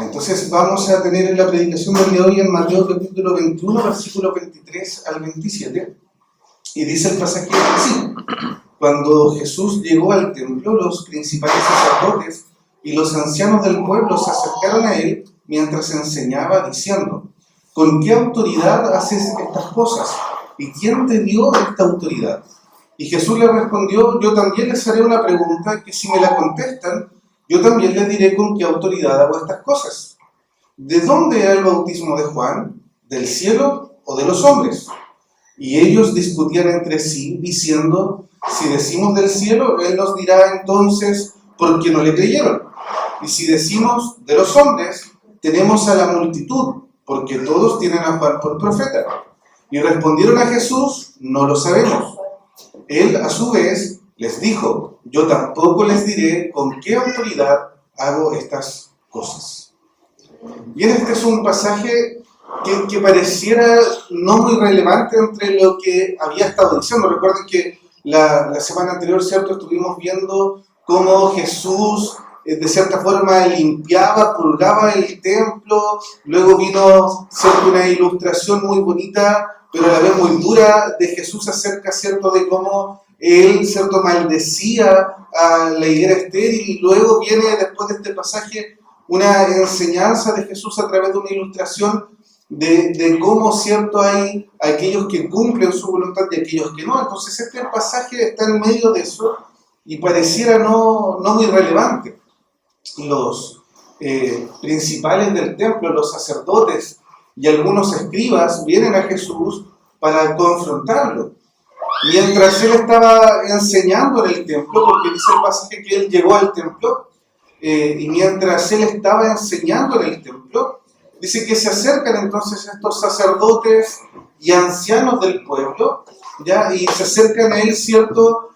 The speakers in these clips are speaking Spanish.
Entonces vamos a tener la predicación del día de hoy en Mateo capítulo 21, versículos 23 al 27. Y dice el pasaje así: cuando Jesús llegó al templo, los principales sacerdotes y los ancianos del pueblo se acercaron a él mientras enseñaba, diciendo: ¿con qué autoridad haces estas cosas? ¿Y quién te dio esta autoridad? Y Jesús le respondió: yo también les haré una pregunta que, si me la contestan, yo también les diré con qué autoridad hago estas cosas. ¿De dónde era el bautismo de Juan? ¿Del cielo o de los hombres? Y ellos discutían entre sí, diciendo: si decimos del cielo, él nos dirá entonces por qué no le creyeron. Y si decimos de los hombres, tenemos a la multitud, porque todos tienen a Juan por profeta. Y respondieron a Jesús: no lo sabemos. Él, a su vez, les dijo: yo tampoco les diré con qué autoridad hago estas cosas. Bien, este es un pasaje que pareciera no muy relevante entre lo que había estado diciendo. Recuerden que la semana anterior, ¿cierto?, estuvimos viendo cómo Jesús de cierta forma limpiaba, purgaba el templo. Luego vino, ¿cierto?, una ilustración muy bonita, pero a la vez muy dura, de Jesús acerca, ¿cierto?, de cómo él, ¿cierto?, maldecía a la higuera estéril. Y luego viene, después de este pasaje, una enseñanza de Jesús a través de una ilustración de cómo, ¿cierto?, hay aquellos que cumplen su voluntad y aquellos que no. Entonces este pasaje está en medio de eso y pareciera no muy relevante. Los principales del templo, los sacerdotes y algunos escribas vienen a Jesús para confrontarlo. Mientras él estaba enseñando en el templo, porque dice el pasaje que él llegó al templo, y mientras él estaba enseñando en el templo, dice que se acercan entonces estos sacerdotes y ancianos del pueblo, ¿ya? Y se acercan a él, ¿cierto?,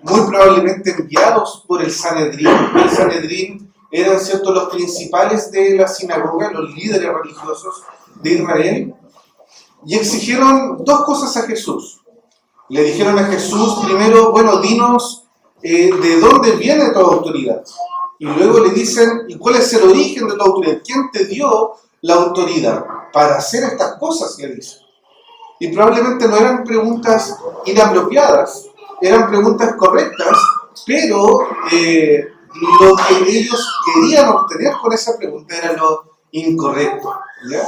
muy probablemente enviados por el Sanedrín. El Sanedrín eran, ¿cierto?, los principales de la sinagoga, los líderes religiosos de Israel, y exigieron dos cosas a Jesús. Le dijeron a Jesús primero: bueno, dinos de dónde viene tu autoridad. Y luego le dicen: ¿y cuál es el origen de tu autoridad? ¿Quién te dio la autoridad para hacer estas cosas? Le dicen. Y probablemente no eran preguntas inapropiadas, eran preguntas correctas, pero lo que ellos querían obtener con esa pregunta era lo incorrecto, ¿ya?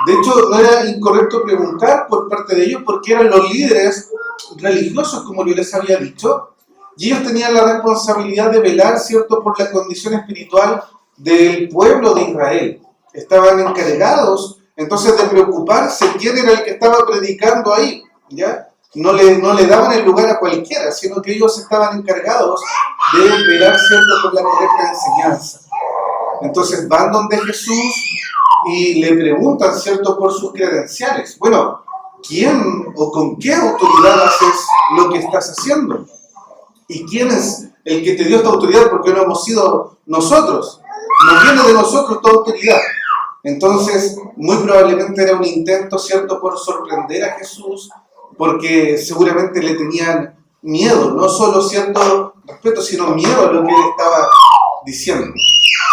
De hecho, no era incorrecto preguntar por parte de ellos, porque eran los líderes religiosos, como yo les había dicho, y ellos tenían la responsabilidad de velar, ¿cierto?, por la condición espiritual del pueblo de Israel. Estaban encargados entonces de preocuparse quién era el que estaba predicando ahí, ¿ya? No le daban el lugar a cualquiera, sino que ellos estaban encargados de velar, ¿cierto?, por la correcta enseñanza. Entonces van donde Jesús y le preguntan, ¿cierto?, por sus credenciales. Bueno, ¿quién o con qué autoridad haces lo que estás haciendo? ¿Y quién es el que te dio esta autoridad? Porque no hemos sido nosotros. No viene de nosotros tu autoridad. Entonces, muy probablemente era un intento, ¿cierto?, por sorprender a Jesús, porque seguramente le tenían miedo, no solo cierto respeto, sino miedo a lo que él estaba diciendo.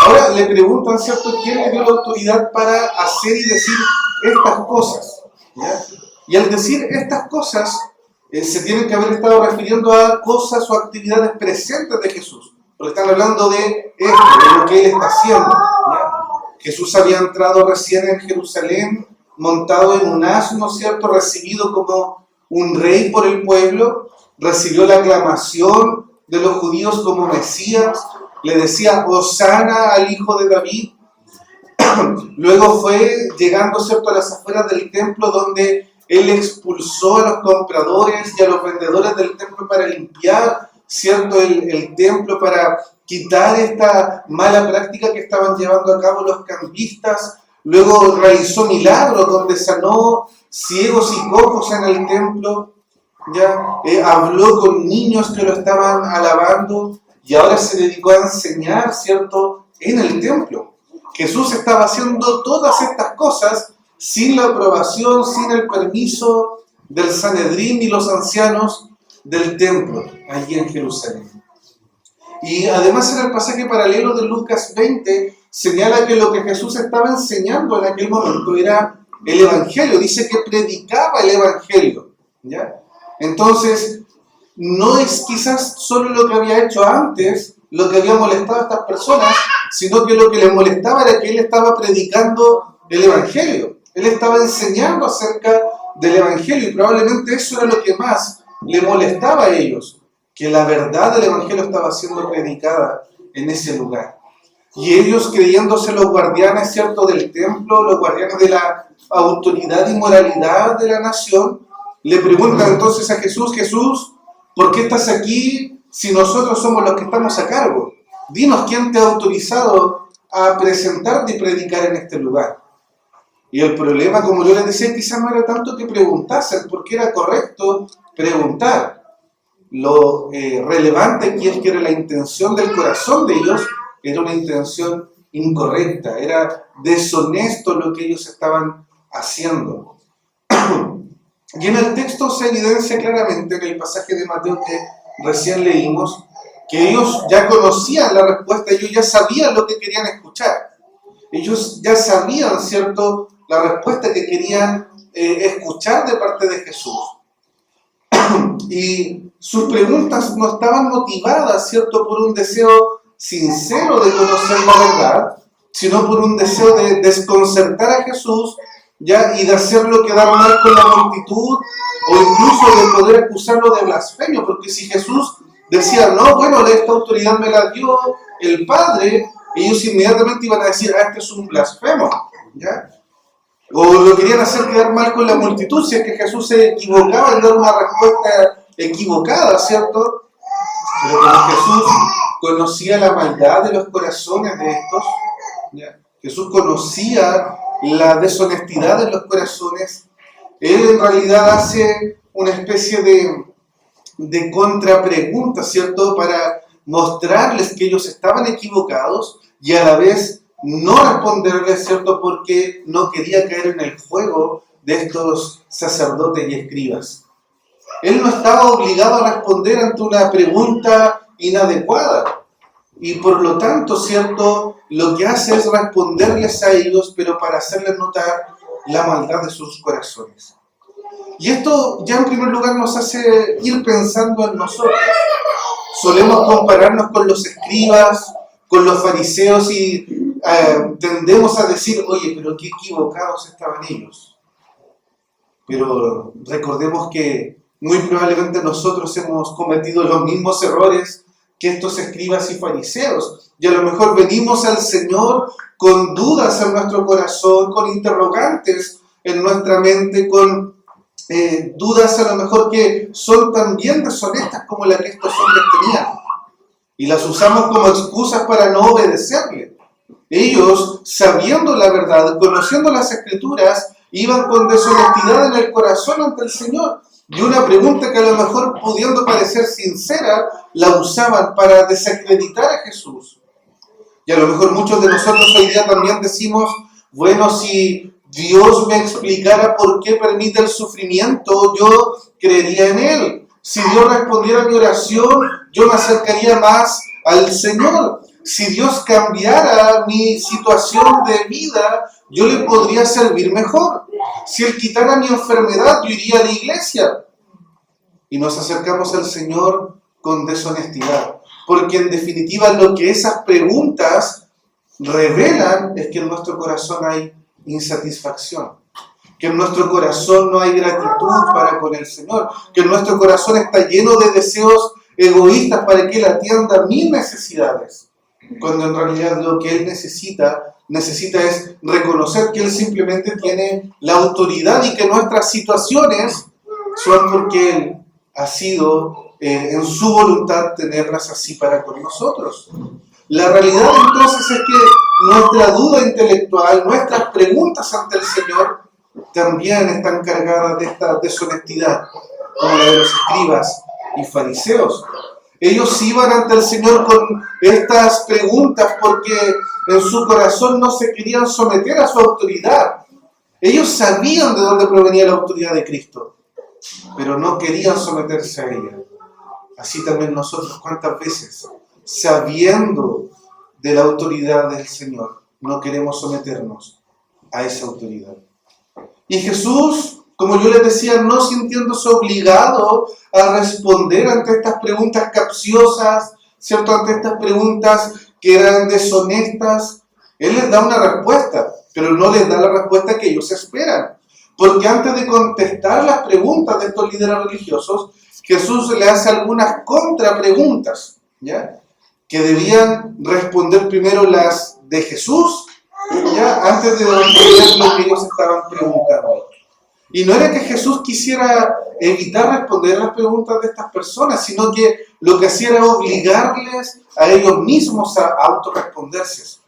Ahora le preguntan, ¿cierto?, ¿quién le dio la autoridad para hacer y decir estas cosas? ¿Ya? Y al decir estas cosas, se tienen que haber estado refiriendo a cosas o actividades presentes de Jesús, porque están hablando de esto, de lo que él está haciendo, ¿ya? Jesús había entrado recién en Jerusalén, montado en un asno, ¿cierto?, recibido como un rey por el pueblo, recibió la aclamación de los judíos como Mesías, le decía Hosana al hijo de David. Luego fue llegando, ¿cierto?, a las afueras del templo, donde él expulsó a los compradores y a los vendedores del templo para limpiar, ¿cierto?, el templo, para quitar esta mala práctica que estaban llevando a cabo los cambistas. Luego realizó milagros donde sanó ciegos y cojos en el templo, ¿ya? Habló con niños que lo estaban alabando, y ahora se dedicó a enseñar, ¿cierto?, en el templo. Jesús estaba haciendo todas estas cosas sin la aprobación, sin el permiso del Sanedrín y los ancianos del templo, allí en Jerusalén. Y además era el pasaje paralelo de Lucas 20, señala que lo que Jesús estaba enseñando en aquel momento era el Evangelio. Dice que predicaba el Evangelio, ¿ya? Entonces, no es quizás solo lo que había hecho antes, lo que había molestado a estas personas, sino que lo que les molestaba era que él estaba predicando el Evangelio. Él estaba enseñando acerca del Evangelio y probablemente eso era lo que más le molestaba a ellos, que la verdad del Evangelio estaba siendo predicada en ese lugar. Y ellos, creyéndose los guardianes, ¿cierto?, del templo, los guardianes de la autoridad y moralidad de la nación, le preguntan entonces a Jesús: Jesús, ¿por qué estás aquí si nosotros somos los que estamos a cargo? Dinos quién te ha autorizado a presentarte y predicar en este lugar. Y el problema, como yo les decía, quizás no era tanto que preguntasen, porque era correcto preguntar. Lo relevante aquí es que era la intención del corazón de ellos, era una intención incorrecta, era deshonesto lo que ellos estaban haciendo. Y en el texto se evidencia claramente, en el pasaje de Mateo que recién leímos, que ellos ya conocían la respuesta, ellos ya sabían lo que querían escuchar. Ellos ya sabían, ¿cierto?, la respuesta que querían escuchar de parte de Jesús. Y sus preguntas no estaban motivadas, ¿cierto?, por un deseo sincero de conocer la verdad, sino por un deseo de desconcertar a Jesús, ¿ya?, y de hacerlo quedar mal con la multitud, o incluso de poder acusarlo de blasfemio, porque si Jesús decía: no, bueno, esta autoridad me la dio el Padre, ellos inmediatamente iban a decir: este es un blasfemo, ¿ya? O lo querían hacer quedar mal con la multitud, si es que Jesús se equivocaba en dar una respuesta equivocada, ¿cierto? Pero como Jesús conocía la maldad de los corazones de estos, ¿ya?, Jesús conocía la deshonestidad de los corazones, él en realidad hace una especie de contrapregunta, ¿cierto?, para mostrarles que ellos estaban equivocados y a la vez no responderles, ¿cierto?, porque no quería caer en el juego de estos sacerdotes y escribas. Él no estaba obligado a responder ante una pregunta inadecuada y por lo tanto, ¿cierto?, lo que hace es responderles a ellos, pero para hacerles notar la maldad de sus corazones. Y esto ya en primer lugar nos hace ir pensando en nosotros. Solemos compararnos con los escribas, con los fariseos y tendemos a decir: oye, pero qué equivocados estaban ellos. Pero recordemos que muy probablemente nosotros hemos cometido los mismos errores que estos escribas y fariseos. Y a lo mejor venimos al Señor con dudas en nuestro corazón, con interrogantes en nuestra mente, con dudas a lo mejor que son también deshonestas como la que estos hombres tenían. Y las usamos como excusas para no obedecerle. Ellos, sabiendo la verdad, conociendo las Escrituras, iban con deshonestidad en el corazón ante el Señor. Y una pregunta que a lo mejor, pudiendo parecer sincera, la usaban para desacreditar a Jesús. Y a lo mejor muchos de nosotros hoy día también decimos: bueno, si Dios me explicara por qué permite el sufrimiento, yo creería en Él. Si Dios respondiera a mi oración, yo me acercaría más al Señor. Si Dios cambiara mi situación de vida, yo le podría servir mejor. Si Él quitara mi enfermedad, yo iría a la iglesia. Y nos acercamos al Señor con deshonestidad. Porque en definitiva lo que esas preguntas revelan es que en nuestro corazón hay insatisfacción. Que en nuestro corazón no hay gratitud para con el Señor. Que en nuestro corazón está lleno de deseos egoístas para que Él atienda mis necesidades. Cuando en realidad lo que Él necesita es reconocer que Él simplemente tiene la autoridad y que nuestras situaciones son porque Él ha sido en su voluntad tenerlas así para con nosotros. La realidad entonces es que nuestra duda intelectual, nuestras preguntas ante el Señor también están cargadas de esta deshonestidad, como la de los escribas y fariseos. Ellos iban ante el Señor con estas preguntas porque en su corazón no se querían someter a su autoridad. Ellos sabían de dónde provenía la autoridad de Cristo, pero no querían someterse a ella. Así también nosotros, ¿cuántas veces, sabiendo de la autoridad del Señor, no queremos someternos a esa autoridad. Y Jesús, como yo les decía, no sintiéndose obligado a responder ante estas preguntas capciosas, ¿cierto? Ante estas preguntas que eran deshonestas, Él les da una respuesta, pero no les da la respuesta que ellos esperan. Porque antes de contestar las preguntas de estos líderes religiosos, Jesús le hace algunas contrapreguntas, ¿ya? Que debían responder primero las de Jesús, ¿ya? Antes de responder lo que ellos estaban preguntando. Y no era que Jesús quisiera evitar responder las preguntas de estas personas, sino que lo que hacía era obligarles a ellos mismos a autorresponderse.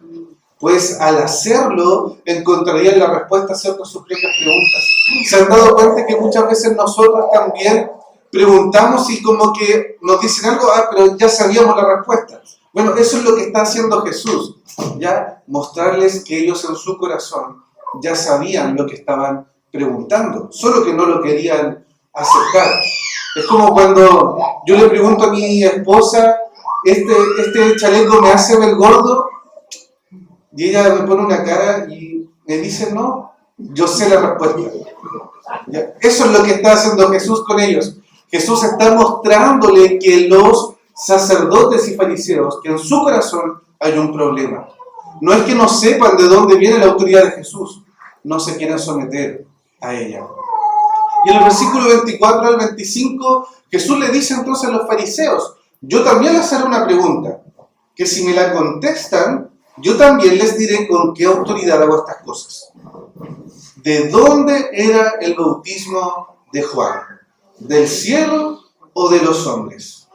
Pues al hacerlo encontrarían la respuesta a ciertas sus propias preguntas. ¿Se han dado cuenta que muchas veces nosotros también preguntamos y como que nos dicen algo, pero ya sabíamos la respuesta? Bueno, eso es lo que está haciendo Jesús, ya mostrarles que ellos en su corazón ya sabían lo que estaban preguntando, solo que no lo querían aceptar. Es como cuando yo le pregunto a mi esposa, ¿este chaleco me hace ver gordo? Y ella me pone una cara y me dice, no, yo sé la respuesta. ¿Ya? Eso es lo que está haciendo Jesús con ellos. Jesús está mostrándole que los sacerdotes y fariseos, que en su corazón hay un problema. No es que no sepan de dónde viene la autoridad de Jesús, no se quieren someter a ella. Y en el versículo 24 al 25, Jesús le dice entonces a los fariseos, yo también les haré una pregunta, que si me la contestan, yo también les diré con qué autoridad hago estas cosas. ¿De dónde era el bautismo de Juan? ¿Del cielo o de los hombres?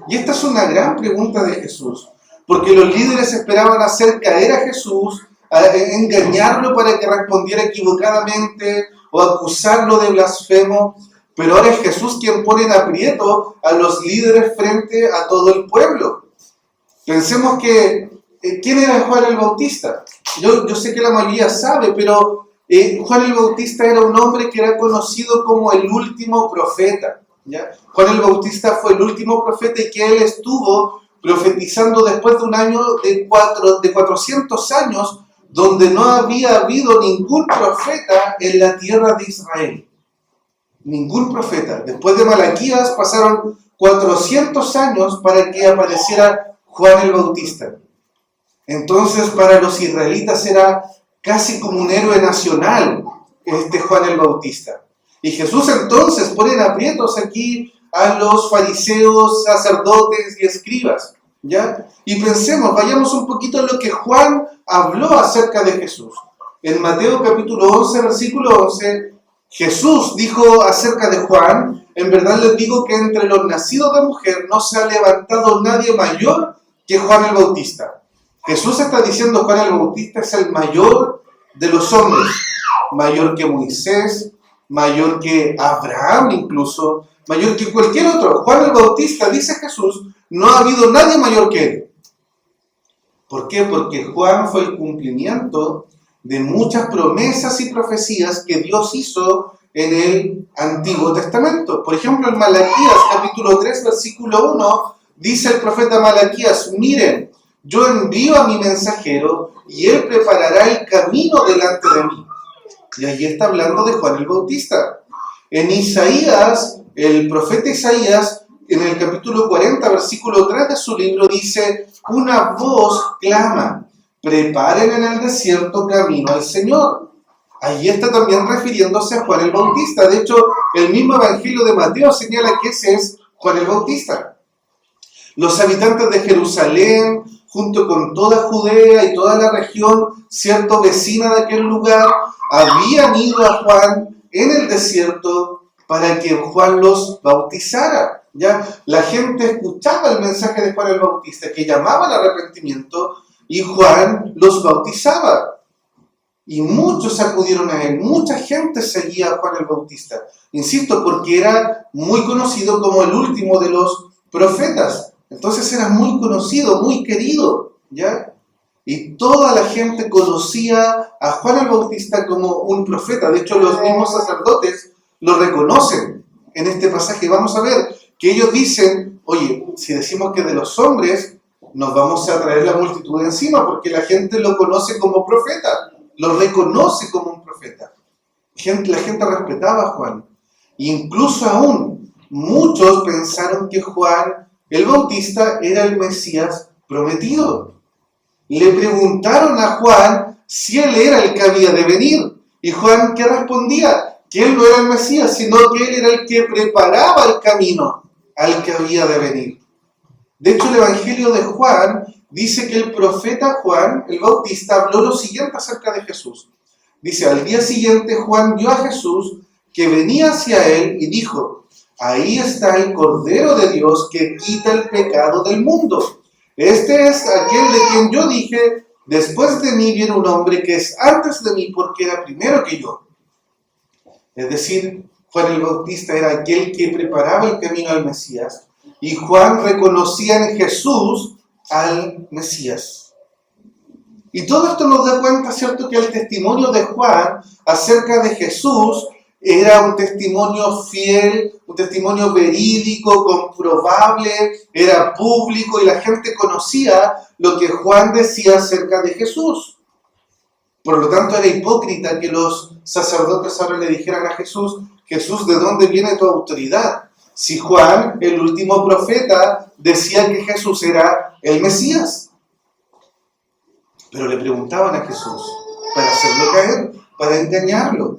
Y esta es una gran pregunta de Jesús, porque los líderes esperaban hacer caer a Jesús, a engañarlo para que respondiera equivocadamente o acusarlo de blasfemo, pero ahora es Jesús quien pone en aprieto a los líderes frente a todo el pueblo. Pensemos que ¿quién era Juan el Bautista? Yo sé que la mayoría sabe, pero Juan el Bautista era un hombre que era conocido como el último profeta, ¿ya? Juan el Bautista fue el último profeta y que él estuvo profetizando después de un año de 400 años, donde no había habido ningún profeta en la tierra de Israel. Ningún profeta. Después de Malaquías pasaron 400 años para que apareciera Juan el Bautista. Entonces para los israelitas era casi como un héroe nacional Juan el Bautista. Y Jesús entonces pone en aprietos aquí a los fariseos, sacerdotes y escribas, ¿ya? Y pensemos, vayamos un poquito en lo que Juan habló acerca de Jesús. En Mateo capítulo 11, versículo 11, Jesús dijo acerca de Juan, en verdad les digo que entre los nacidos de mujer no se ha levantado nadie mayor que Juan el Bautista. Jesús está diciendo Juan el Bautista es el mayor de los hombres, mayor que Moisés, mayor que Abraham incluso, mayor que cualquier otro. Juan el Bautista, dice Jesús, no ha habido nadie mayor que él. ¿Por qué? Porque Juan fue el cumplimiento de muchas promesas y profecías que Dios hizo en el Antiguo Testamento. Por ejemplo, en Malaquías capítulo 3, versículo 1, dice el profeta Malaquías, miren, yo envío a mi mensajero y él preparará el camino delante de mí. Y allí está hablando de Juan el Bautista. En Isaías, el profeta Isaías, en el capítulo 40, versículo 3 de su libro, dice, una voz clama, preparen en el desierto camino al Señor. Allí está también refiriéndose a Juan el Bautista. De hecho, el mismo Evangelio de Mateo señala que ese es Juan el Bautista. Los habitantes de Jerusalén, junto con toda Judea y toda la región, cierto, vecina de aquel lugar, habían ido a Juan en el desierto para que Juan los bautizara. ¿Ya? La gente escuchaba el mensaje de Juan el Bautista, que llamaba al arrepentimiento, y Juan los bautizaba. Y muchos acudieron a él, mucha gente seguía a Juan el Bautista. Insisto, porque era muy conocido como el último de los profetas. Entonces era muy conocido, muy querido, ¿ya? Y toda la gente conocía a Juan el Bautista como un profeta. De hecho, los mismos sacerdotes lo reconocen en este pasaje. Vamos a ver que ellos dicen, oye, si decimos que de los hombres, nos vamos a traer la multitud encima porque la gente lo conoce como profeta, lo reconoce como un profeta. La gente respetaba a Juan. Incluso aún, muchos pensaron que Juan el Bautista era el Mesías prometido. Le preguntaron a Juan si él era el que había de venir. Y Juan, ¿qué respondía? Que él no era el Mesías, sino que él era el que preparaba el camino al que había de venir. De hecho, el Evangelio de Juan dice que el profeta Juan el Bautista habló lo siguiente acerca de Jesús. Dice, al día siguiente Juan vio a Jesús que venía hacia él y dijo, ahí está el Cordero de Dios que quita el pecado del mundo. Este es aquel de quien yo dije, después de mí viene un hombre que es antes de mí porque era primero que yo. Es decir, Juan el Bautista era aquel que preparaba el camino al Mesías y Juan reconocía en Jesús al Mesías. Y todo esto nos da cuenta, ¿cierto?, que el testimonio de Juan acerca de Jesús era un testimonio fiel, un testimonio verídico, comprobable, era público y la gente conocía lo que Juan decía acerca de Jesús. Por lo tanto, era hipócrita que los sacerdotes ahora le dijeran a Jesús, Jesús, ¿de dónde viene tu autoridad? Si Juan, el último profeta, decía que Jesús era el Mesías. Pero le preguntaban a Jesús para hacerlo caer, para engañarlo,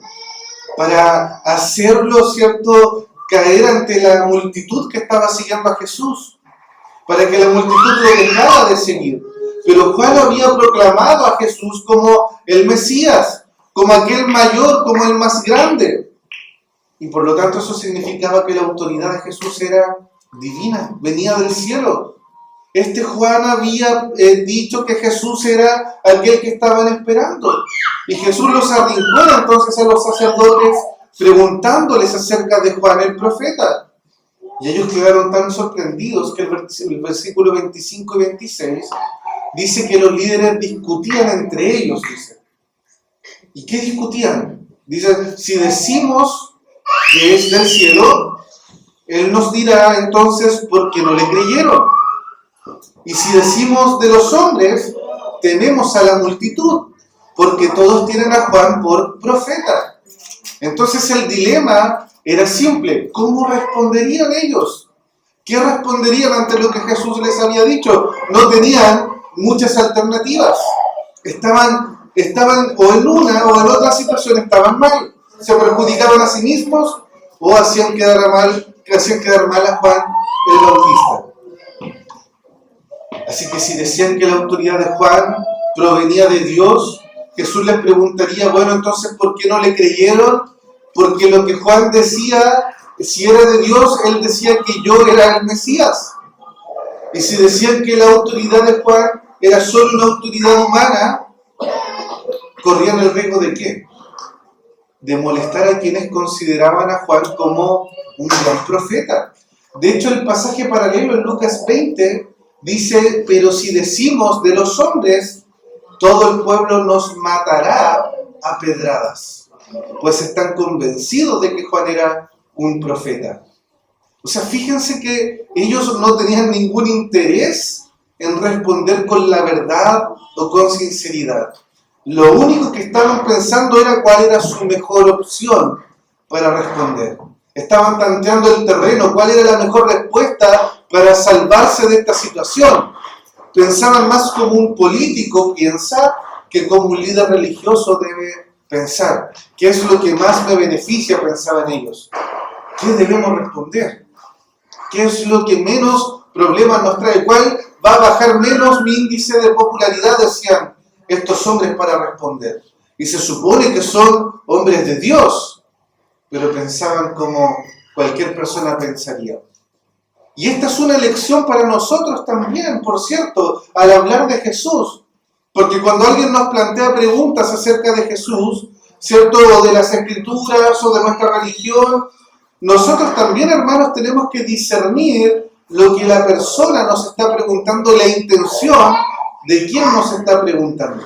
para hacerlo, ¿cierto?, caer ante la multitud que estaba siguiendo a Jesús, para que la multitud lo dejara de seguir. Pero Juan había proclamado a Jesús como el Mesías, como aquel mayor, como el más grande. Y por lo tanto eso significaba que la autoridad de Jesús era divina, venía del cielo. Este Juan había dicho que Jesús era aquel que estaban esperando. Y Jesús los arrincó entonces a los sacerdotes preguntándoles acerca de Juan el profeta. Y ellos quedaron tan sorprendidos que el versículo 25 y 26 dice que los líderes discutían entre ellos, dice. ¿Y qué discutían? Dice, si decimos que es del cielo, Él nos dirá entonces por qué no le creyeron. Y si decimos de los hombres, tememos a la multitud, porque todos tienen a Juan por profeta. Entonces el dilema era simple. ¿Cómo responderían ellos? ¿Qué responderían ante lo que Jesús les había dicho? No tenían muchas alternativas. Estaban o en una o en otra situación estaban mal. Se perjudicaban a sí mismos o hacían quedar mal a Juan el Bautista. Así que si decían que la autoridad de Juan provenía de Dios, Jesús les preguntaría, bueno, entonces, ¿por qué no le creyeron? Porque lo que Juan decía, si era de Dios, él decía que yo era el Mesías. Y si decían que la autoridad de Juan era solo una autoridad humana, corrían el riesgo ¿de qué? De molestar a quienes consideraban a Juan como un gran profeta. De hecho, el pasaje paralelo en Lucas 20 dice, pero si decimos de los hombres, todo el pueblo nos matará a pedradas, pues están convencidos de que Juan era un profeta. O sea, fíjense que ellos no tenían ningún interés en responder con la verdad o con sinceridad. Lo único que estaban pensando era cuál era su mejor opción para responder. Estaban tanteando el terreno, cuál era la mejor respuesta para salvarse de esta situación. Pensaban más como un político piensa que como un líder religioso debe pensar. ¿Qué es lo que más me beneficia? Pensaban ellos. ¿Qué debemos responder? ¿Qué es lo que menos problemas nos trae? ¿Cuál va a bajar menos mi índice de popularidad? Decían estos hombres para responder. Y se supone que son hombres de Dios, pero pensaban como cualquier persona pensaría. Y esta es una lección para nosotros también, por cierto, al hablar de Jesús. Porque cuando alguien nos plantea preguntas acerca de Jesús, ¿cierto?, o de las Escrituras o de nuestra religión, nosotros también, hermanos, tenemos que discernir lo que la persona nos está preguntando, la intención de quién nos está preguntando.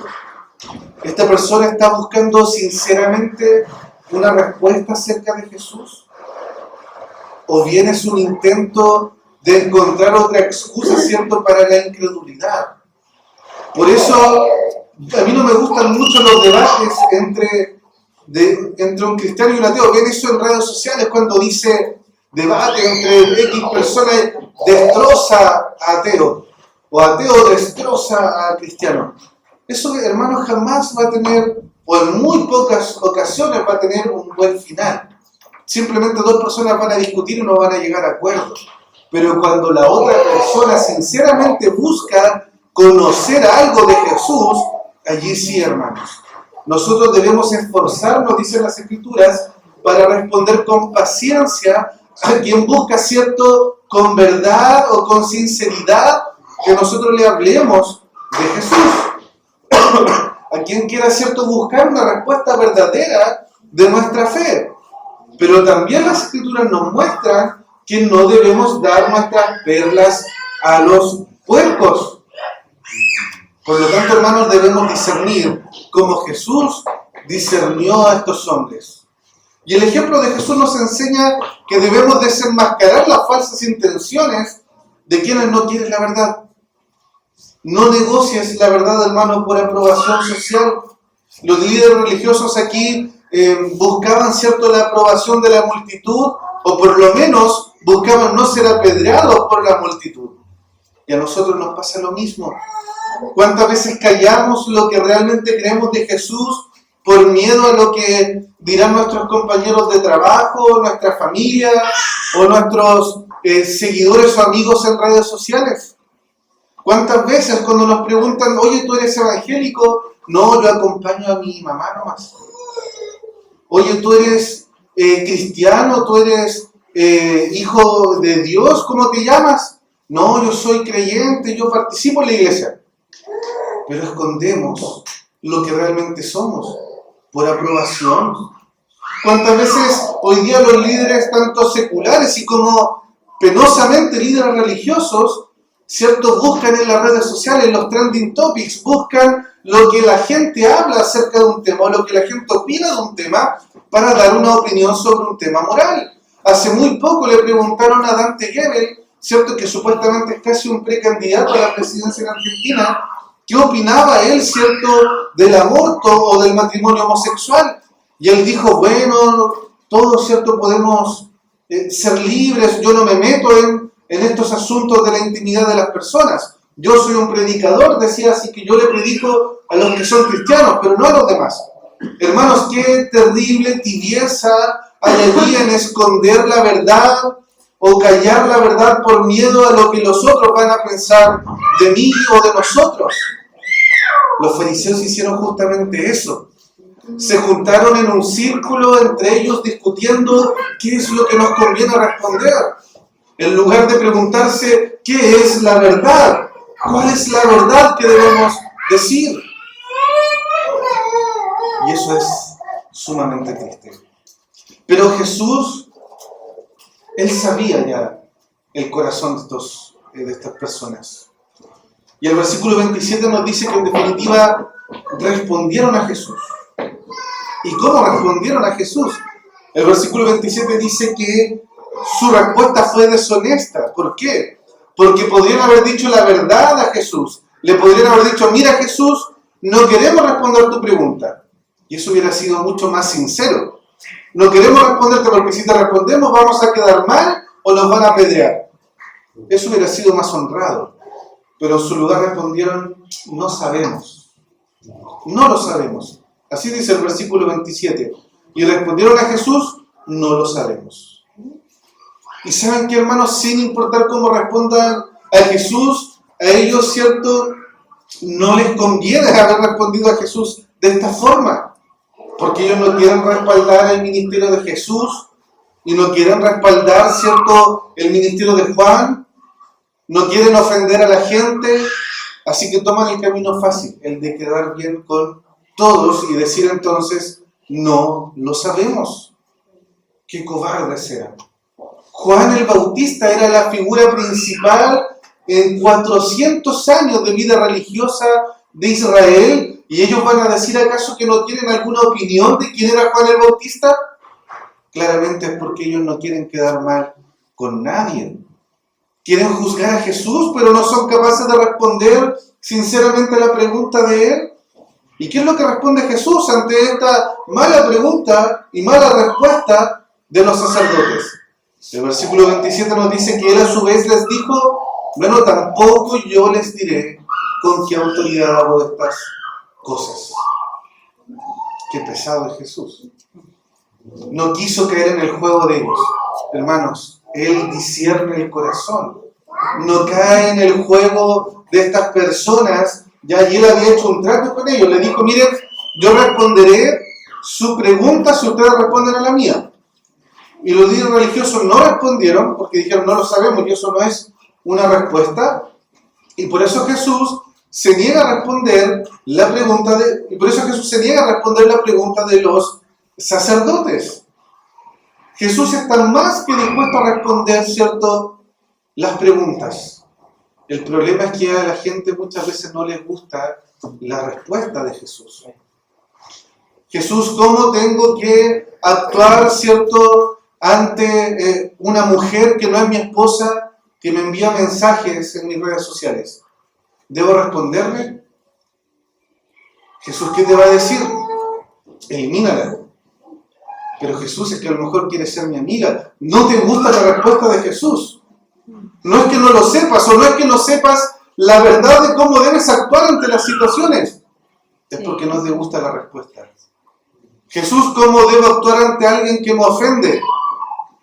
¿Esta persona está buscando sinceramente una respuesta acerca de Jesús? ¿O bien es un intento de encontrar otra excusa, ¿cierto?, para la incredulidad. Por eso, a mí no me gustan mucho los debates entre un cristiano y un ateo. Ven eso en redes sociales cuando dice debate entre X personas, destroza a ateo, o ateo destroza a cristiano. Eso, hermanos, jamás va a tener, o en muy pocas ocasiones va a tener un buen final. Simplemente dos personas van a discutir y no van a llegar a acuerdos. Pero cuando la otra persona sinceramente busca conocer algo de Jesús, allí sí, hermanos. Nosotros debemos esforzarnos, dicen las Escrituras, para responder con paciencia a quien busca, ¿cierto?, con verdad o con sinceridad, que nosotros le hablemos de Jesús. A quien quiera, ¿cierto?, buscar una respuesta verdadera de nuestra fe. Pero también las Escrituras nos muestran que no debemos dar nuestras perlas a los puercos. Por lo tanto, hermanos, debemos discernir como Jesús discernió a estos hombres. Y el ejemplo de Jesús nos enseña que debemos desenmascarar las falsas intenciones de quienes no quieren la verdad. No negocies la verdad, hermano, por aprobación social. Los líderes religiosos aquí buscaban, ¿cierto?, la aprobación de la multitud, o por lo menos buscaban no ser apedreados por la multitud. Y a nosotros nos pasa lo mismo. ¿Cuántas veces callamos lo que realmente creemos de Jesús por miedo a lo que dirán nuestros compañeros de trabajo, nuestra familia o nuestros seguidores o amigos en redes sociales? ¿Cuántas veces cuando nos preguntan, oye, ¿tú eres evangélico? No, yo acompaño a mi mamá nomás. Oye, ¿tú eres cristiano? ¿Tú eres hijo de Dios? ¿Cómo te llamas? No, yo soy creyente, yo participo en la iglesia. Pero escondemos lo que realmente somos por aprobación. ¿Cuántas veces hoy día los líderes, tanto seculares y como penosamente líderes religiosos, ¿cierto?, buscan en las redes sociales, en los trending topics, buscan lo que la gente habla acerca de un tema o lo que la gente opina de un tema para dar una opinión sobre un tema moral? Hace muy poco le preguntaron a Dante Gebel, ¿cierto?, que supuestamente es casi un precandidato a la presidencia en Argentina, ¿qué opinaba él, ¿cierto?, del aborto o del matrimonio homosexual? Y él dijo, bueno, todos, ¿cierto?, podemos ser libres, yo no me meto en estos asuntos de la intimidad de las personas. Yo soy un predicador, decía, así que yo le predico a los que son cristianos, pero no a los demás. Hermanos, qué terrible tibieza hay allí en esconder la verdad o callar la verdad por miedo a lo que los otros van a pensar de mí o de nosotros. Los fariseos hicieron justamente eso. Se juntaron en un círculo entre ellos discutiendo qué es lo que nos conviene responder. En lugar de preguntarse qué es la verdad, cuál es la verdad que debemos decir. Y eso es sumamente triste. Pero Jesús, Él sabía ya el corazón de estas personas. Y el versículo 27 nos dice que en definitiva respondieron a Jesús. ¿Y cómo respondieron a Jesús? El versículo 27 dice que su respuesta fue deshonesta. ¿Por qué? Porque podrían haber dicho la verdad a Jesús. Le podrían haber dicho, mira Jesús, no queremos responder tu pregunta. Y eso hubiera sido mucho más sincero. No queremos responderte porque si te respondemos vamos a quedar mal o nos van a apedrear. Eso hubiera sido más honrado. Pero en su lugar respondieron, no sabemos. No lo sabemos. Así dice el versículo 27. Y respondieron a Jesús, no lo sabemos. Y saben que, hermanos, sin importar cómo respondan a Jesús, a ellos, ¿cierto?, no les conviene haber respondido a Jesús de esta forma. Porque ellos no quieren respaldar el ministerio de Jesús y no quieren respaldar, ¿cierto?, el ministerio de Juan. No quieren ofender a la gente, así que toman el camino fácil, el de quedar bien con todos y decir entonces, no lo sabemos. ¡Qué cobardes eran! Juan el Bautista era la figura principal en 400 años de vida religiosa de Israel, y ellos van a decir acaso que no tienen alguna opinión de quién era Juan el Bautista. Claramente es porque ellos no quieren quedar mal con nadie. Quieren juzgar a Jesús, pero no son capaces de responder sinceramente a la pregunta de él. ¿Y qué es lo que responde Jesús ante esta mala pregunta y mala respuesta de los sacerdotes? El versículo 27 nos dice que él a su vez les dijo: bueno, tampoco yo les diré con qué autoridad hago estas cosas. Qué pesado es Jesús. No quiso caer en el juego de ellos. Hermanos, él discierne el corazón. No cae en el juego de estas personas. Ya, y él había hecho un trato con ellos. Le dijo: miren, yo responderé su pregunta si ustedes responden a la mía. Y los líderes religiosos no respondieron porque dijeron: no lo sabemos y eso no es una respuesta. Y por eso Jesús se niega a responder la pregunta de los sacerdotes. Jesús está más que dispuesto a responder, ¿cierto?, las preguntas. El problema es que a la gente muchas veces no les gusta la respuesta de Jesús. Jesús, ¿cómo tengo que actuar, cierto, ante una mujer que no es mi esposa, que me envía mensajes en mis redes sociales? ¿Debo responderle? Jesús, ¿qué te va a decir? Elimínala. Pero Jesús, es que a lo mejor quiere ser mi amiga. ¿No te gusta la respuesta de Jesús? No es que no lo sepas, o no es que no sepas la verdad de cómo debes actuar ante las situaciones. Es porque no te gusta la respuesta. Jesús, ¿cómo debo actuar ante alguien que me ofende?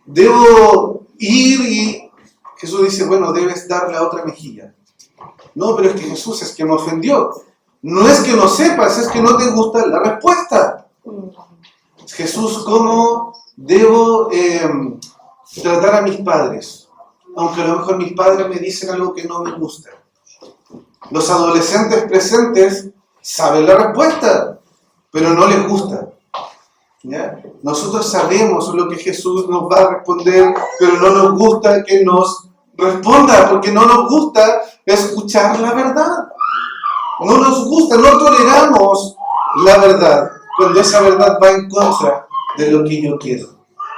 Debo ir y... Jesús dice: bueno, debes dar la otra mejilla. No, pero es que Jesús, es que me ofendió. No es que no sepas, es que no te gusta la respuesta. Jesús, ¿cómo debo tratar a mis padres? Aunque a lo mejor mis padres me dicen algo que no me gusta. Los adolescentes presentes saben la respuesta, pero no les gusta. ¿Ya? Nosotros sabemos lo que Jesús nos va a responder, pero no nos gusta que nos responda, porque no nos gusta escuchar la verdad. No nos gusta, no toleramos la verdad cuando esa verdad va en contra de lo que yo quiero.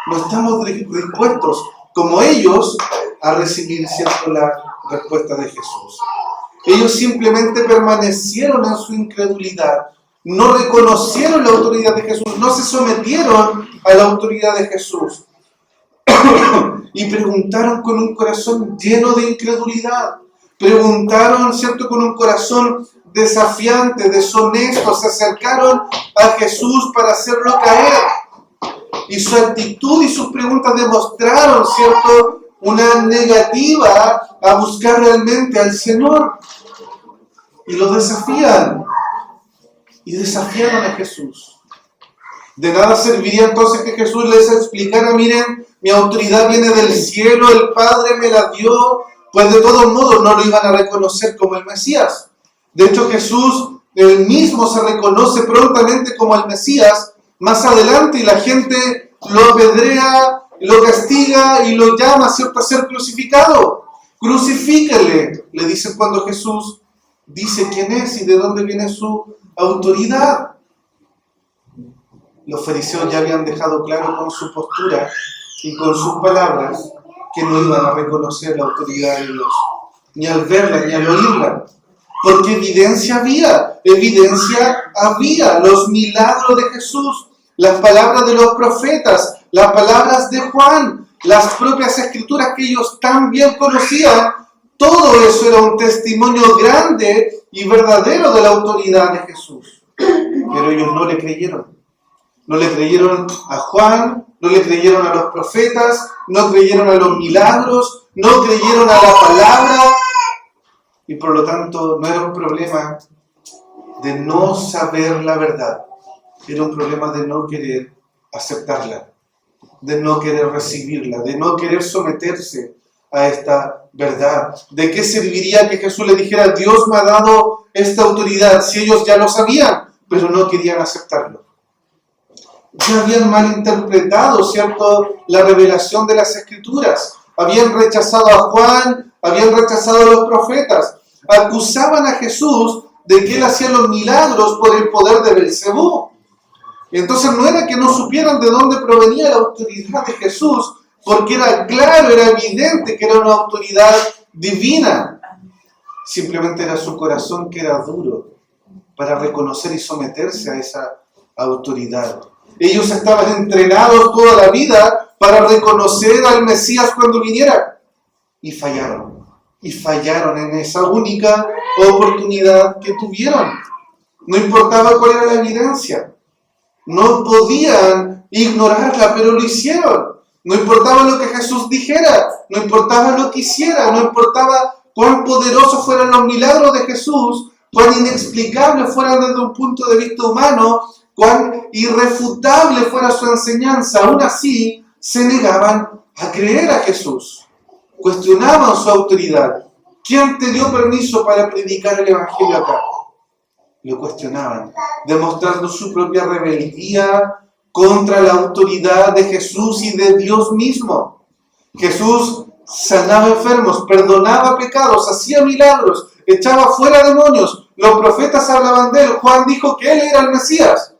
No estamos dispuestos, como ellos, a recibir, ¿cierto?, la respuesta de Jesús. Ellos simplemente permanecieron en su incredulidad. No reconocieron la autoridad de Jesús, no se sometieron a la autoridad de Jesús. Y preguntaron con un corazón lleno de incredulidad. Preguntaron, ¿cierto?, con un corazón desafiante, deshonesto. Se acercaron a Jesús para hacerlo caer. Y su actitud y sus preguntas demostraron, ¿cierto?, una negativa a buscar realmente al Señor. Y lo desafían. Y desafiaron a Jesús. De nada serviría entonces que Jesús les explicara: miren, mi autoridad viene del cielo, el Padre me la dio, pues de todos modos no lo iban a reconocer como el Mesías. De hecho, Jesús él mismo se reconoce prontamente como el Mesías más adelante, y la gente lo apedrea, lo castiga y lo llama, ¿cierto?, a ser crucificado. Crucifícale, le dicen cuando Jesús dice quién es y de dónde viene su autoridad. Los fariseos ya habían dejado claro con su postura y con sus palabras que no iban a reconocer la autoridad de Dios, ni al verla ni al oírla, porque evidencia había, los milagros de Jesús, las palabras de los profetas, las palabras de Juan, las propias escrituras que ellos tan bien conocían. Todo eso era un testimonio grande y verdadero de la autoridad de Jesús. Pero ellos no le creyeron. No le creyeron a Juan, no le creyeron a los profetas, no creyeron a los milagros, no creyeron a la palabra. Y por lo tanto no era un problema de no saber la verdad. Era un problema de no querer aceptarla, de no querer recibirla, de no querer someterse a esta verdad. ¿De qué serviría que Jesús le dijera: Dios me ha dado esta autoridad, si ellos ya lo sabían, pero no querían aceptarlo? Ya habían malinterpretado, ¿cierto?, la revelación de las Escrituras. Habían rechazado a Juan, habían rechazado a los profetas. Acusaban a Jesús de que él hacía los milagros por el poder de Belcebú. Y entonces no era que no supieran de dónde provenía la autoridad de Jesús, porque era claro, era evidente que era una autoridad divina. Simplemente era su corazón que era duro para reconocer y someterse a esa autoridad. Ellos estaban entrenados toda la vida para reconocer al Mesías cuando viniera. Y fallaron. Y fallaron en esa única oportunidad que tuvieron. No importaba cuál era la evidencia. No podían ignorarla, pero lo hicieron. No importaba lo que Jesús dijera. No importaba lo que hiciera. No importaba cuán poderosos fueran los milagros de Jesús, cuán inexplicables fueran desde un punto de vista humano, cuán irrefutable fuera su enseñanza. Aún así, se negaban a creer a Jesús. Cuestionaban su autoridad. ¿Quién te dio permiso para predicar el Evangelio acá? Lo cuestionaban, demostrando su propia rebeldía contra la autoridad de Jesús y de Dios mismo. Jesús sanaba enfermos, perdonaba pecados, hacía milagros, echaba fuera demonios. Los profetas hablaban de él. Juan dijo que él era el Mesías.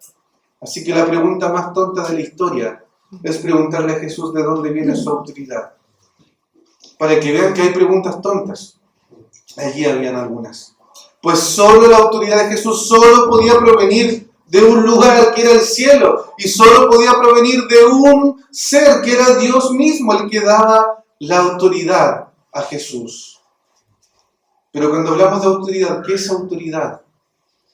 Así que la pregunta más tonta de la historia es preguntarle a Jesús de dónde viene su autoridad. Para que vean que hay preguntas tontas. Allí habían algunas. Pues solo la autoridad de Jesús solo podía provenir de un lugar que era el cielo, y solo podía provenir de un ser que era Dios mismo, el que daba la autoridad a Jesús. Pero cuando hablamos de autoridad, ¿qué es autoridad?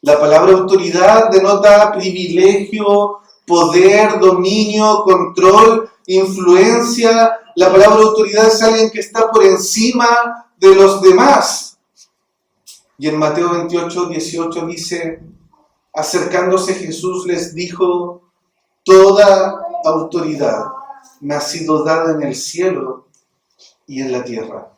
La palabra autoridad denota privilegio, poder, dominio, control, influencia. La palabra autoridad es alguien que está por encima de los demás. Y en Mateo 28, 18 dice, acercándose Jesús les dijo, toda autoridad me ha sido dada en el cielo y en la tierra.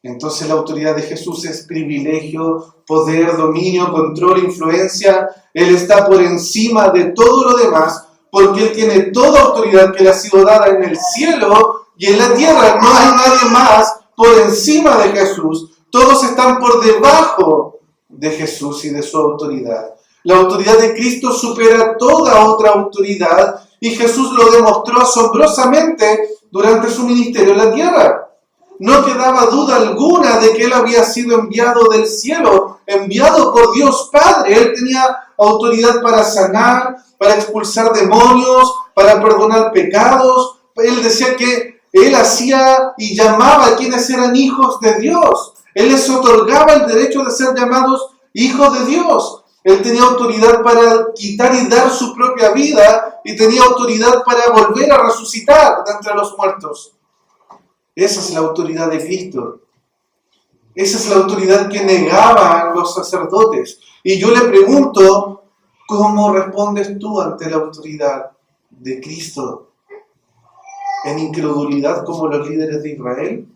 Entonces la autoridad de Jesús es privilegio, poder, dominio, control, influencia. Él está por encima de todo lo demás, porque Él tiene toda autoridad que le ha sido dada en el cielo y en la tierra. No hay nadie más por encima de Jesús. Todos están por debajo de Jesús y de su autoridad. La autoridad de Cristo supera toda otra autoridad y Jesús lo demostró asombrosamente durante su ministerio en la tierra. No quedaba duda alguna de que Él había sido enviado del cielo, enviado por Dios Padre. Él tenía autoridad para sanar, para expulsar demonios, para perdonar pecados. Él decía que Él hacía y llamaba a quienes eran hijos de Dios. Él les otorgaba el derecho de ser llamados hijos de Dios. Él tenía autoridad para quitar y dar su propia vida y tenía autoridad para volver a resucitar de entre los muertos. Esa es la autoridad de Cristo. Esa es la autoridad que negaban los sacerdotes. Y yo le pregunto, ¿cómo respondes tú ante la autoridad de Cristo? ¿En incredulidad como los líderes de Israel?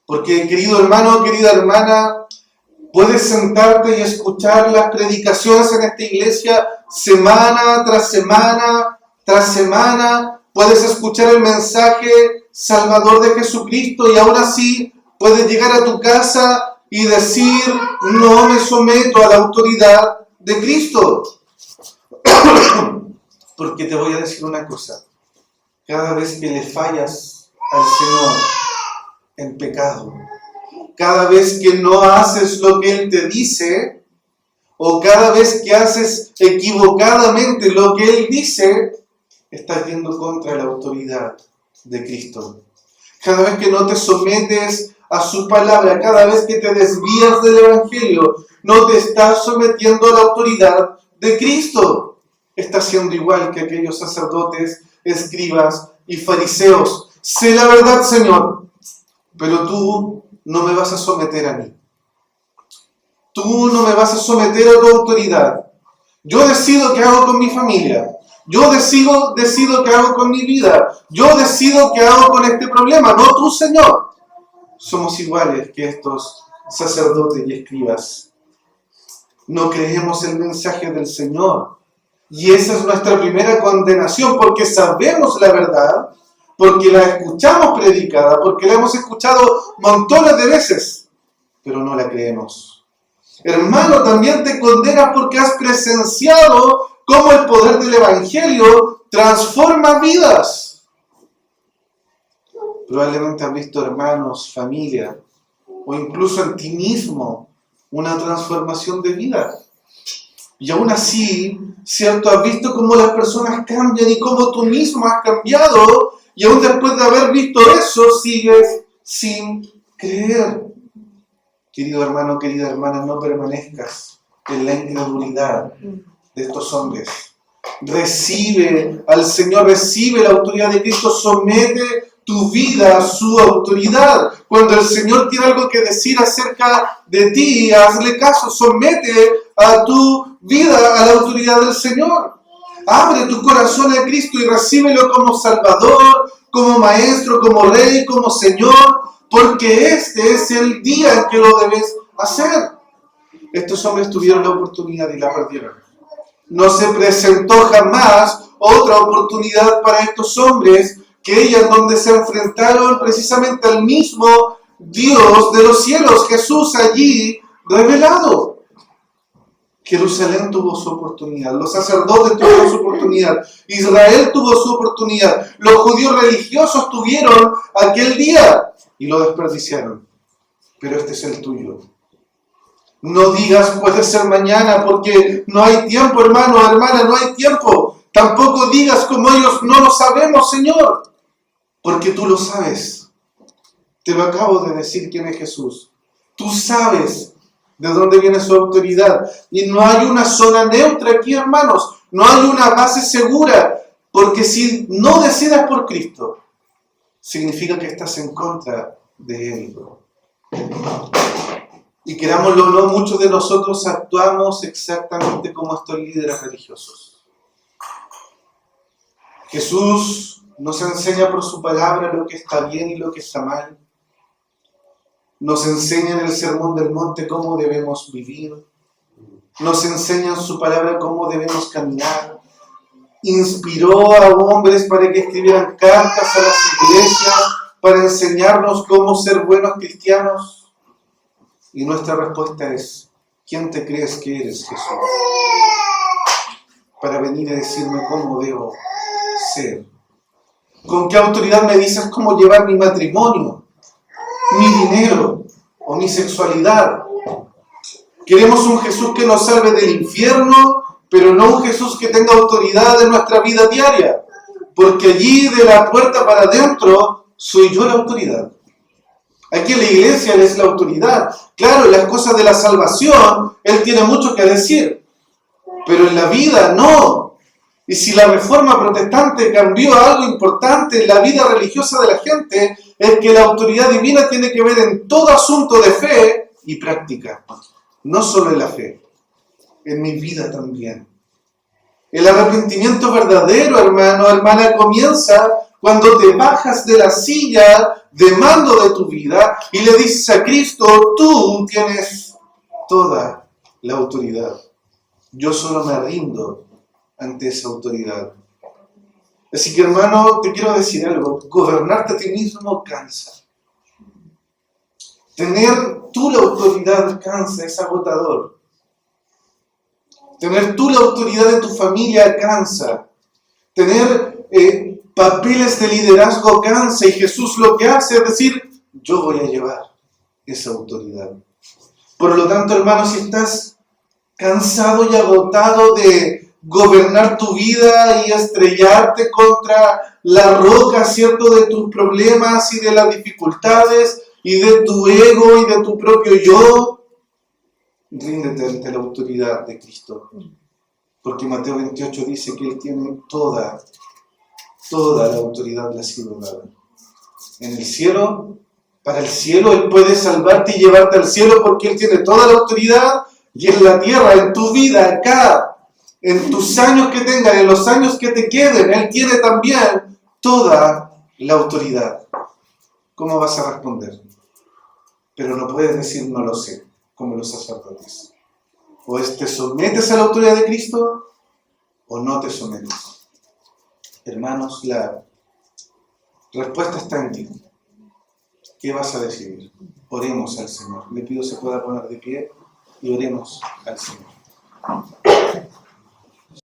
Porque, querido hermano, querida hermana, puedes sentarte y escuchar las predicaciones en esta iglesia semana tras semana tras semana. Puedes escuchar el mensaje salvador de Jesucristo y aún así puedes llegar a tu casa y decir, no me someto a la autoridad de Cristo. Porque te voy a decir una cosa. Cada vez que le fallas al Señor en pecado, cada vez que no haces lo que Él te dice, o cada vez que haces equivocadamente lo que Él dice, estás yendo contra la autoridad de Cristo. Cada vez que no te sometes a su palabra, cada vez que te desvías del Evangelio, no te estás sometiendo a la autoridad de Cristo. Estás siendo igual que aquellos sacerdotes, escribas y fariseos. Sé la verdad, Señor, pero tú no me vas a someter a mí. Tú no me vas a someter a tu autoridad. Yo decido qué hago con mi familia. Yo decido qué hago con mi vida. Yo decido qué hago con este problema. No tú, Señor. Somos iguales que estos sacerdotes y escribas. No creemos el mensaje del Señor. Y esa es nuestra primera condenación, porque sabemos la verdad, porque la escuchamos predicada, porque la hemos escuchado montones de veces, pero no la creemos. Hermano, también te condenas porque has presenciado cómo el poder del Evangelio transforma vidas. Probablemente has visto hermanos, familia, o incluso en ti mismo, una transformación de vida. Y aún así, ¿cierto? Has visto cómo las personas cambian y cómo tú mismo has cambiado, y aún después de haber visto eso, sigues sin creer. Querido hermano, querida hermana, no permanezcas en la incredulidad de estos hombres. Recibe al Señor, recibe la autoridad de Cristo, somete tu vida a su autoridad. Cuando el Señor tiene algo que decir acerca de ti, hazle caso, somete a tu vida a la autoridad del Señor. Abre tu corazón a Cristo y recíbelo como Salvador, como Maestro, como Rey, como Señor, porque este es el día en que lo debes hacer. Estos hombres tuvieron la oportunidad y la perdieron. No se presentó jamás otra oportunidad para estos hombres que ellas, donde se enfrentaron precisamente al mismo Dios de los cielos, Jesús allí revelado. Jerusalén tuvo su oportunidad, los sacerdotes tuvieron su oportunidad, Israel tuvo su oportunidad, los judíos religiosos tuvieron aquel día y lo desperdiciaron. Pero este es el tuyo. No digas puede ser mañana porque no hay tiempo, hermano, hermana, no hay tiempo. Tampoco digas como ellos, no lo sabemos, Señor, porque tú lo sabes. Te lo acabo de decir quién es Jesús. Tú sabes de dónde viene su autoridad. Y no hay una zona neutra aquí, hermanos. No hay una base segura. Porque si no decides por Cristo, significa que estás en contra de Él. Y querámoslo o no, muchos de nosotros actuamos exactamente como estos líderes religiosos. Jesús nos enseña por su palabra lo que está bien y lo que está mal. Nos enseña en el Sermón del Monte cómo debemos vivir. Nos enseña en su palabra cómo debemos caminar. Inspiró a hombres para que escribieran cartas a las iglesias para enseñarnos cómo ser buenos cristianos. Y nuestra respuesta es, ¿quién te crees que eres, Jesús? Para venir a decirme cómo debo ser. ¿Con qué autoridad me dices cómo llevar mi matrimonio, mi dinero o mi sexualidad? Queremos un Jesús que nos salve del infierno, pero no un Jesús que tenga autoridad en nuestra vida diaria. Porque allí de la puerta para adentro soy yo la autoridad. Aquí en la iglesia Él es la autoridad. Claro, en las cosas de la salvación Él tiene mucho que decir, pero en la vida no. Y si la reforma protestante cambió algo importante en la vida religiosa de la gente, es que la autoridad divina tiene que ver en todo asunto de fe y práctica. No solo en la fe, en mi vida también. El arrepentimiento verdadero, hermano, hermana, comienza cuando te bajas de la silla de mando de tu vida y le dices a Cristo, tú tienes toda la autoridad. Yo solo me rindo ante esa autoridad. Así que, hermano, te quiero decir algo. Gobernarte a ti mismo cansa. Tener tú la autoridad cansa, es agotador. Tener tú la autoridad de tu familia cansa. Tener papeles de liderazgo cansa, y Jesús lo que hace es decir, yo voy a llevar esa autoridad. Por lo tanto, hermano, si estás cansado y agotado de gobernar tu vida y estrellarte contra la roca, ¿cierto?, de tus problemas y de las dificultades y de tu ego y de tu propio yo, ríndete ante la autoridad de Cristo. Porque Mateo 28 dice que Él tiene toda la autoridad le ha sido dada. En el cielo, para el cielo, Él puede salvarte y llevarte al cielo porque Él tiene toda la autoridad, y en la tierra, en tu vida, acá, en tus años que tengas, en los años que te queden, Él tiene también toda la autoridad. ¿Cómo vas a responder? Pero no puedes decir no lo sé, como los sacerdotes. O te sometes a la autoridad de Cristo o no te sometes. Hermanos, la respuesta está en ti. ¿Qué vas a decidir? Oremos al Señor. Le pido se pueda poner de pie y oremos al Señor.